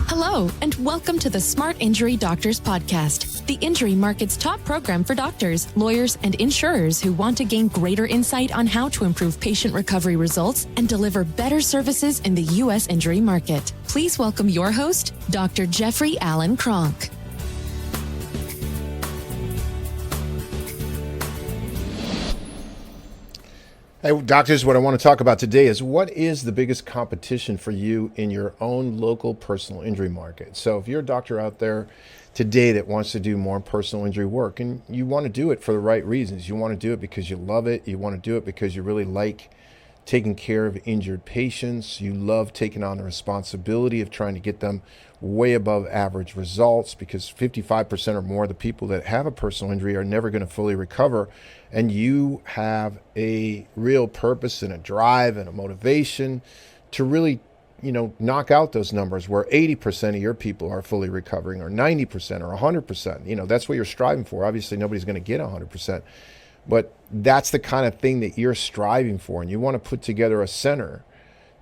Hello, and welcome to the Smart Injury Doctors Podcast, the injury market's top program for doctors, lawyers, and insurers who want to gain greater insight on how to improve patient recovery results and deliver better services in the U.S. injury market. Please welcome your host, Dr. Jeffrey Allen Kronk. Hey, doctors, what I want to talk about today is what is the biggest competition for you in your own local personal injury market? So if you're a doctor out there today that wants to do more personal injury work and you want to do it for the right reasons, you want to do it because you love it, you want to do it because you really like taking care of injured patients, you love taking on the responsibility of trying to get them way above average results, because 55% or more of the people that have a personal injury are never going to fully recover, and you have a real purpose and a drive and a motivation to really knock out those numbers where 80% of your people are fully recovering, or 90% or 100%. That's what you're striving for. Obviously nobody's going to get 100%. But that's the kind of thing that you're striving for. And you want to put together a center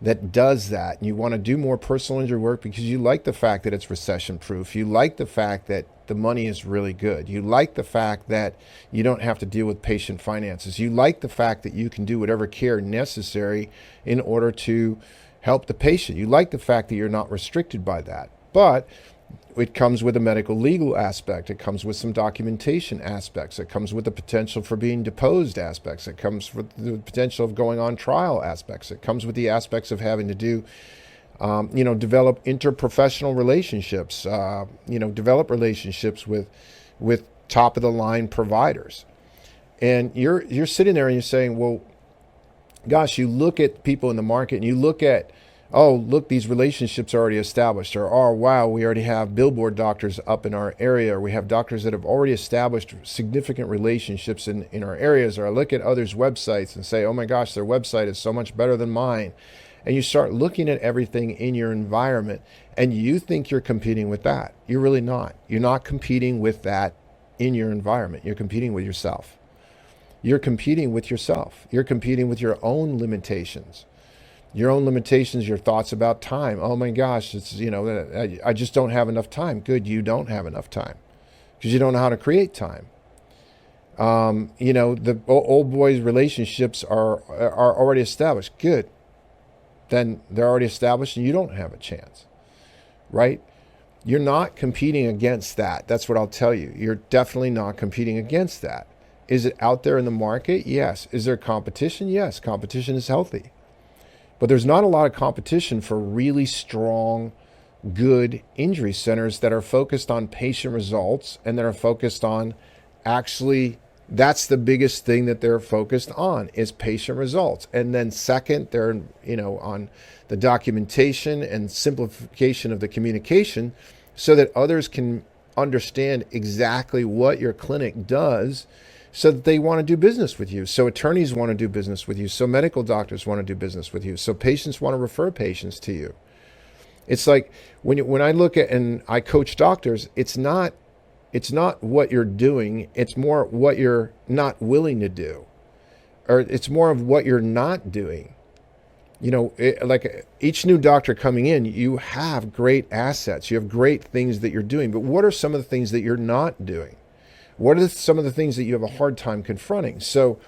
that does that. And you want to do more personal injury work because you like the fact that it's recession proof. You like the fact that the money is really good. You like the fact that you don't have to deal with patient finances. You like the fact that you can do whatever care necessary in order to help the patient. You like the fact that you're not restricted by that. But it comes with a medical legal aspect. It comes with some documentation aspects. It comes with the potential for being deposed aspects. It comes with the potential of going on trial aspects. It comes with the aspects of having to do, develop interprofessional relationships, develop relationships with top of the line providers. And you're sitting there and you're saying, well, gosh, you look at people in the market and you look at, oh, look, these relationships are already established, or, oh, wow, we already have billboard doctors up in our area, or we have doctors that have already established significant relationships in our areas, or I look at others' websites and say, oh my gosh, their website is so much better than mine. And you start looking at everything in your environment and you think you're competing with that. You're really not. You're not competing with that in your environment. You're competing with yourself. You're competing with yourself. You're competing with your own limitations. Your own limitations, your thoughts about time. Oh my gosh, I just don't have enough time. Good, you don't have enough time because you don't know how to create time. The old boys' relationships are already established. Good, then they're already established and you don't have a chance, right? You're not competing against that. That's what I'll tell you. You're definitely not competing against that. Is it out there in the market? Yes. Is there competition? Yes. Competition is healthy. But there's not a lot of competition for really strong, good injury centers that are focused on patient results and that are focused on actually, that's the biggest thing that they're focused on is patient results. And then second, they're, on the documentation and simplification of the communication so that others can understand exactly what your clinic does, so that they want to do business with you. So attorneys want to do business with you. So medical doctors want to do business with you. So patients want to refer patients to you. It's like when I look at and I coach doctors, it's not what you're doing. It's more what you're not willing to do, or it's more of what you're not doing. Like each new doctor coming in, you have great assets. You have great things that you're doing. But what are some of the things that you're not doing? What are some of the things that you have a hard time confronting? So,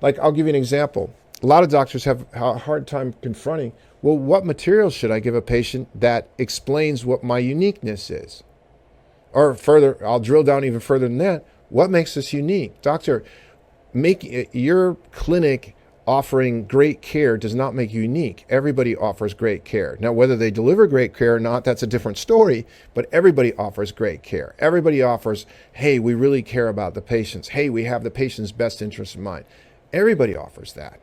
like, I'll give you an example. A lot of doctors have a hard time confronting, well, what material should I give a patient that explains what my uniqueness is? Or further, I'll drill down even further than that. What makes us unique? Doctor, make your clinic offering great care does not make you unique. Everybody offers great care. Now, whether they deliver great care or not, that's a different story, but everybody offers great care. Everybody offers, hey, we really care about the patients. Hey, we have the patient's best interest in mind. Everybody offers that.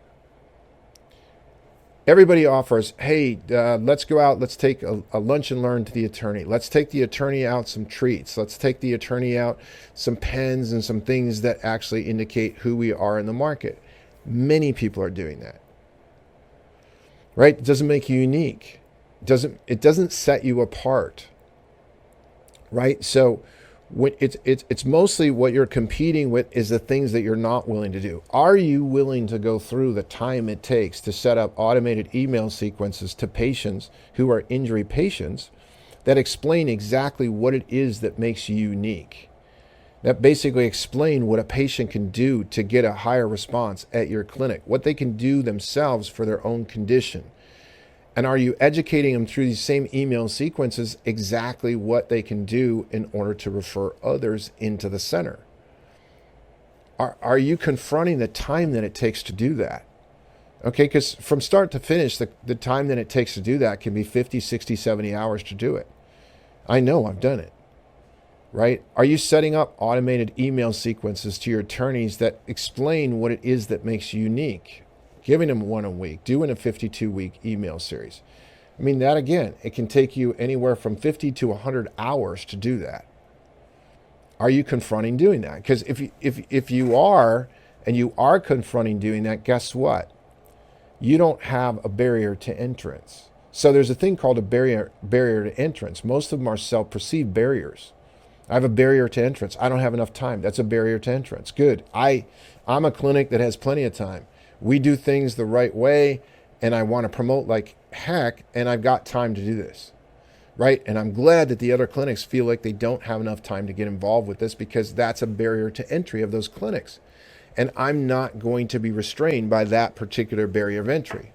Everybody offers, hey, let's go out, let's take a lunch and learn to the attorney. Let's take the attorney out some treats. Let's take the attorney out some pens and some things that actually indicate who we are in the market. Many people are doing that, right? It doesn't make you unique. It doesn't set you apart, right? So it's mostly what you're competing with is the things that you're not willing to do. Are you willing to go through the time it takes to set up automated email sequences to patients who are injury patients that explain exactly what it is that makes you unique, that basically explain what a patient can do to get a higher response at your clinic, what they can do themselves for their own condition. And are you educating them through these same email sequences exactly what they can do in order to refer others into the center? Are you confronting the time that it takes to do that? Okay, because from start to finish, the time that it takes to do that can be 50, 60, 70 hours to do it. I know, I've done it, right? Are you setting up automated email sequences to your attorneys that explain what it is that makes you unique? Giving them one a week, doing a 52-week email series. I mean, that again, it can take you anywhere from 50 to 100 hours to do that. Are you confronting doing that? Because if you are, and you are confronting doing that, guess what? You don't have a barrier to entrance. So there's a thing called a barrier to entrance. Most of them are self-perceived barriers. I have a barrier to entrance. I don't have enough time. That's a barrier to entrance. Good. I'm a clinic that has plenty of time. We do things the right way, and I want to promote like heck, and I've got time to do this. Right? And I'm glad that the other clinics feel like they don't have enough time to get involved with this, because that's a barrier to entry of those clinics. And I'm not going to be restrained by that particular barrier of entry.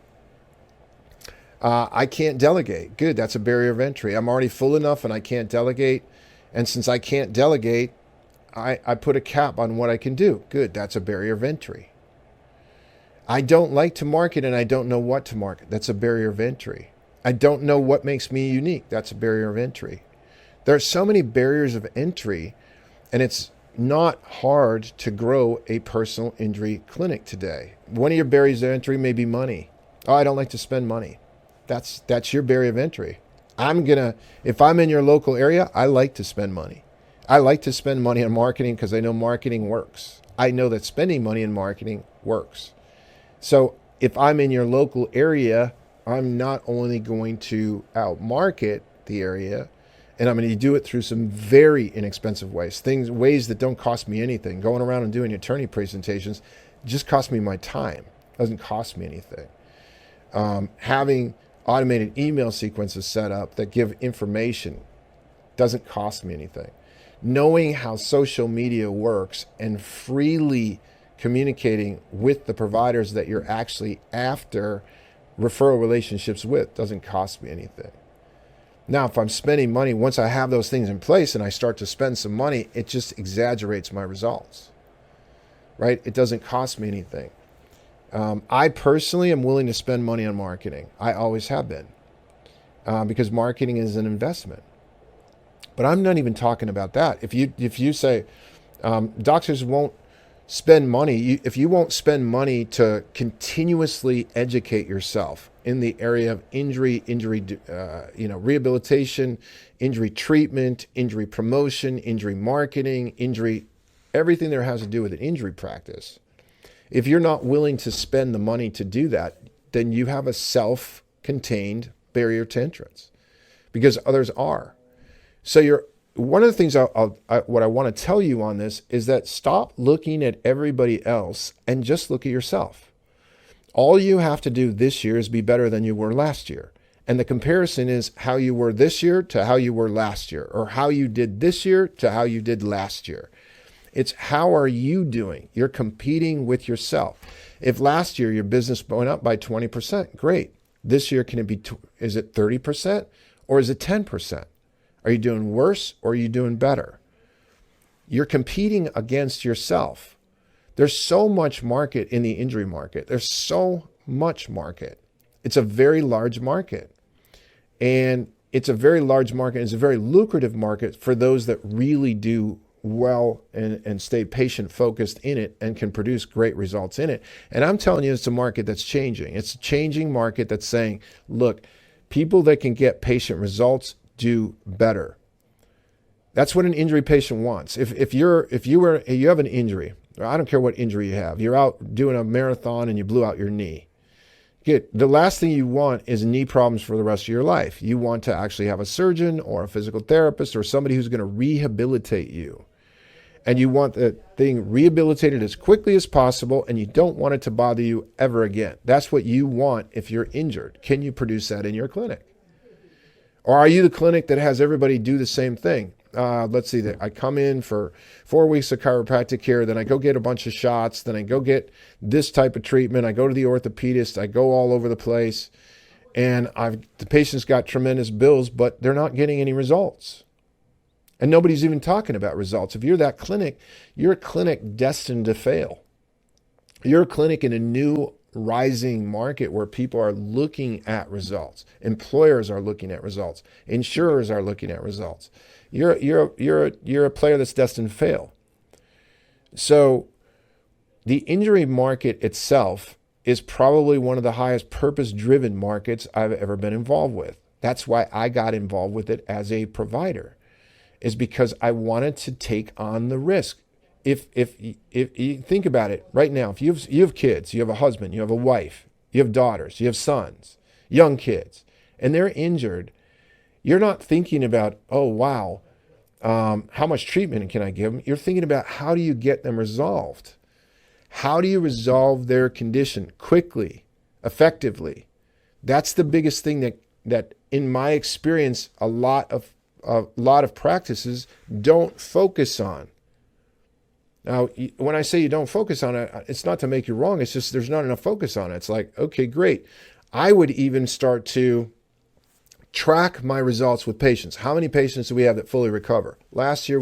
I can't delegate. Good, that's a barrier of entry. I'm already full enough and I can't delegate. And since I can't delegate, I put a cap on what I can do. Good, that's a barrier of entry. I don't like to market and I don't know what to market. That's a barrier of entry. I don't know what makes me unique. That's a barrier of entry. There are so many barriers of entry, and it's not hard to grow a personal injury clinic today. One of your barriers of entry may be money. Oh, I don't like to spend money. That's your barrier of entry. If I'm in your local area, I like to spend money. I like to spend money on marketing because I know marketing works. I know that spending money in marketing works. So if I'm in your local area, I'm not only going to outmarket the area, and I'm going to do it through some very inexpensive ways, ways that don't cost me anything. Going around and doing attorney presentations just costs me my time. It doesn't cost me anything. Having automated email sequences set up that give information doesn't cost me anything. Knowing how social media works and freely communicating with the providers that you're actually after referral relationships with doesn't cost me anything. Now, if I'm spending money, once I have those things in place and I start to spend some money, it just exaggerates my results, right? It doesn't cost me anything. I personally am willing to spend money on marketing. I always have been, because marketing is an investment. But I'm not even talking about that. If you say doctors won't spend money, if you won't spend money to continuously educate yourself in the area of injury rehabilitation, injury treatment, injury promotion, injury marketing, everything there has to do with an injury practice. If you're not willing to spend the money to do that, then you have a self-contained barrier to entrance, because others are. So one of the things what I want to tell you on this is that stop looking at everybody else and just look at yourself. All you have to do this year is be better than you were last year. And the comparison is how you were this year to how you were last year, or how you did this year to how you did last year. It's how are you doing? You're competing with yourself. If last year your business went up by 20%, great. This year, is it 30% or is it 10%? Are you doing worse or are you doing better? You're competing against yourself. There's so much market in the injury market. There's so much market. It's a very large market. And it's a very large market. It's a very lucrative market for those that really do well and stay patient focused in it and can produce great results in it. And I'm telling you, it's a market that's changing. It's a changing market that's saying, look, people that can get patient results do better. That's what an injury patient wants. If you have an injury, I don't care what injury you have, you're out doing a marathon and you blew out your knee. Good. The last thing you want is knee problems for the rest of your life. You want to actually have a surgeon or a physical therapist or somebody who's going to rehabilitate you. And you want the thing rehabilitated as quickly as possible, and you don't want it to bother you ever again. That's what you want if you're injured. Can you produce that in your clinic? Or are you the clinic that has everybody do the same thing? Let's see, that I come in for 4 weeks of chiropractic care, then I go get a bunch of shots, then I go get this type of treatment, I go to the orthopedist, I go all over the place, and the patient's got tremendous bills, but they're not getting any results. And nobody's even talking about results. If you're that clinic, you're a clinic destined to fail. You're a clinic in a new rising market where people are looking at results. Employers are looking at results. Insurers are looking at results. You're a player that's destined to fail. So the injury market itself is probably one of the highest purpose-driven markets I've ever been involved with. That's why I got involved with it as a provider, is because I wanted to take on the risk. If you think about it right now, if you have kids, you have a husband, you have a wife, you have daughters, you have sons, young kids, and they're injured, you're not thinking about, oh, wow, how much treatment can I give them? You're thinking about, how do you get them resolved? How do you resolve their condition quickly, effectively? That's the biggest thing that in my experience, a lot of practices don't focus on. Now, when I say you don't focus on it, it's not to make you wrong. It's just there's not enough focus on it. It's like, okay, great. I would even start to track my results with patients. How many patients do we have that fully recover? Last year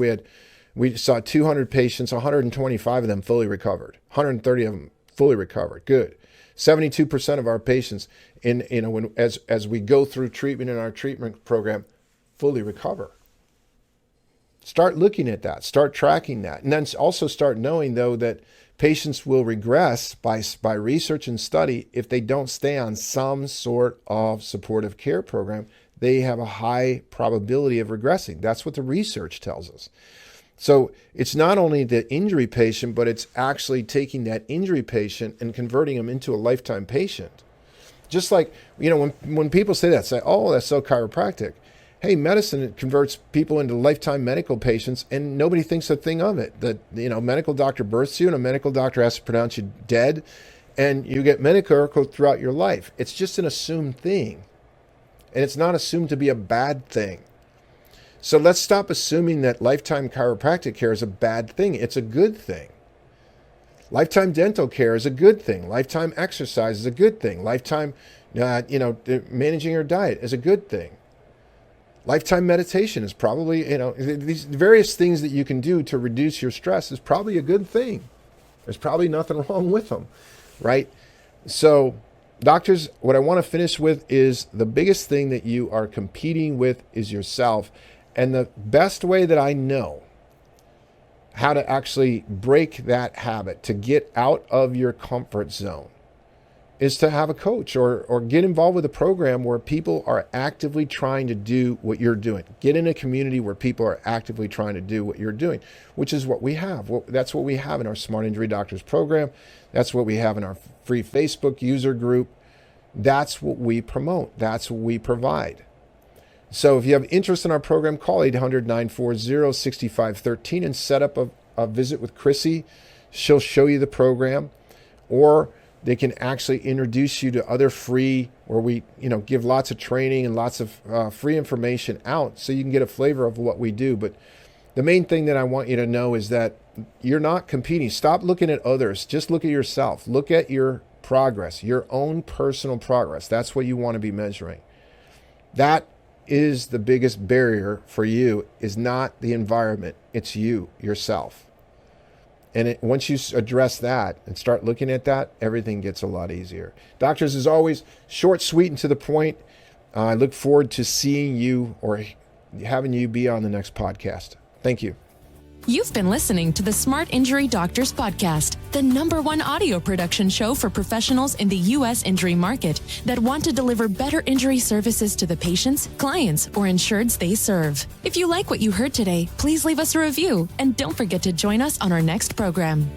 we saw 200 patients, 125 of them fully recovered, 130 of them fully recovered. Good. 72% of our patients as we go through treatment in our treatment program fully recover. Start looking at that, start tracking that. And then also start knowing, though, that patients will regress by research and study if they don't stay on some sort of supportive care program. They have a high probability of regressing. That's what the research tells us. So it's not only the injury patient, but it's actually taking that injury patient and converting them into a lifetime patient. Just like, when people say that, say, oh, that's so chiropractic. Hey, medicine converts people into lifetime medical patients, and nobody thinks a thing of it. Medical doctor births you, and a medical doctor has to pronounce you dead, and you get medical throughout your life. It's just an assumed thing, and it's not assumed to be a bad thing. So let's stop assuming that lifetime chiropractic care is a bad thing. It's a good thing. Lifetime dental care is a good thing. Lifetime exercise is a good thing. Lifetime, managing your diet is a good thing. Lifetime meditation is probably, these various things that you can do to reduce your stress is probably a good thing. There's probably nothing wrong with them, right? So, doctors, what I want to finish with is the biggest thing that you are competing with is yourself. And the best way that I know how to actually break that habit, to get out of your comfort zone, is to have a coach or get involved with a program where people are actively trying to do what you're doing. Get in a community where people are actively trying to do what you're doing, which is what we have. That's what we have in our Smart Injury Doctors program. That's what we have in our free Facebook user group. That's what we promote. That's what we provide. So if you have interest in our program, call 800-940-6513 and set up a visit with Chrissy. She'll show you the program, or they can actually introduce you to other free, where we give lots of training and lots of free information out so you can get a flavor of what we do. But the main thing that I want you to know is that you're not competing. Stop looking at others. Just look at yourself. Look at your progress, your own personal progress. That's what you want to be measuring. That is the biggest barrier for you, is not the environment. It's you, yourself. And once you address that and start looking at that, everything gets a lot easier. Doctors, as always, short, sweet, and to the point. I look forward to seeing you or having you be on the next podcast. Thank you. You've been listening to the Smart Injury Doctors Podcast, the #1 audio production show for professionals in the U.S. injury market that want to deliver better injury services to the patients, clients, or insureds they serve. If you like what you heard today, please leave us a review and don't forget to join us on our next program.